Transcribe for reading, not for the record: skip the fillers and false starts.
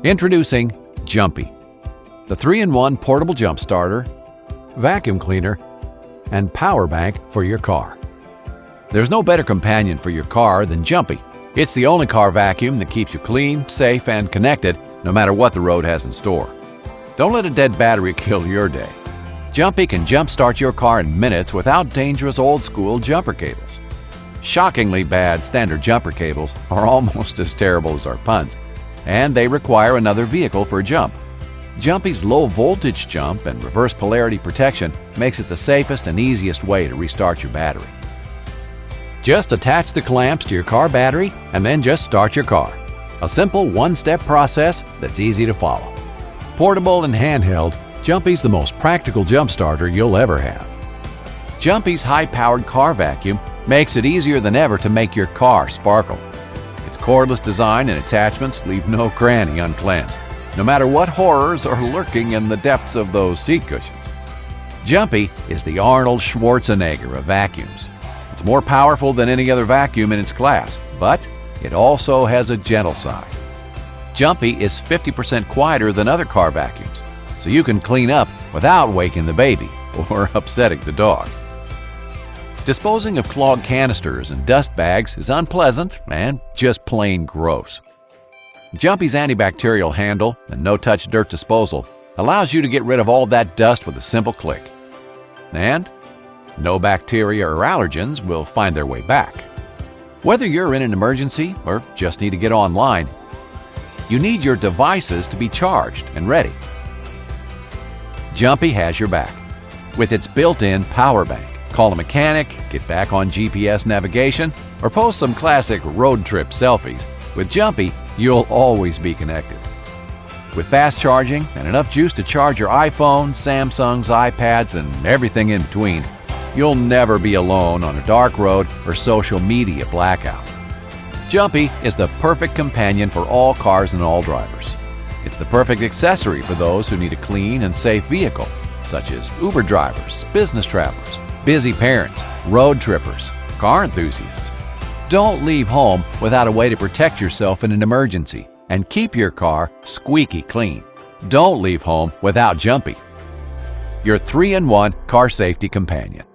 Introducing Jumpi, the 3-in-1 portable jump starter, vacuum cleaner, and power bank for your car. There's no better companion for your car than Jumpi. It's the only car vacuum that keeps you clean, safe, and connected no matter what the road has in store. Don't let a dead battery kill your day. Jumpi can jumpstart your car in minutes without dangerous old-school jumper cables. Shockingly bad standard jumper cables are almost as terrible as our puns, and they require another vehicle for a jump. Jumpi's low-voltage jump and reverse polarity protection makes it the safest and easiest way to restart your battery. Just attach the clamps to your car battery and then just start your car. A simple one-step process that's easy to follow. Portable and handheld, Jumpi's the most practical jump starter you'll ever have. Jumpi's high-powered car vacuum makes it easier than ever to make your car sparkle. Its cordless design and attachments leave no cranny uncleansed, no matter what horrors are lurking in the depths of those seat cushions. Jumpi is the Arnold Schwarzenegger of vacuums. It's more powerful than any other vacuum in its class, but it also has a gentle side. Jumpi is 50% quieter than other car vacuums, so you can clean up without waking the baby or upsetting the dog. Disposing of clogged canisters and dust bags is unpleasant and just plain gross. Jumpi's antibacterial handle and no-touch dirt disposal allows you to get rid of all that dust with a simple click. And no bacteria or allergens will find their way back. Whether you're in an emergency or just need to get online, you need your devices to be charged and ready. Jumpi has your back. With its built-in power bank, call a mechanic, get back on GPS navigation, or post some classic road trip selfies. With Jumpi, you'll always be connected. With fast charging and enough juice to charge your iPhone, Samsungs, iPads, and everything in between, you'll never be alone on a dark road or social media blackout. Jumpi is the perfect companion for all cars and all drivers. It's the perfect accessory for those who need a clean and safe vehicle, such as Uber drivers, business travelers, busy parents, road trippers, car enthusiasts. Don't leave home without a way to protect yourself in an emergency and keep your car squeaky clean. Don't leave home without Jumpi, your 3-in-1 car safety companion.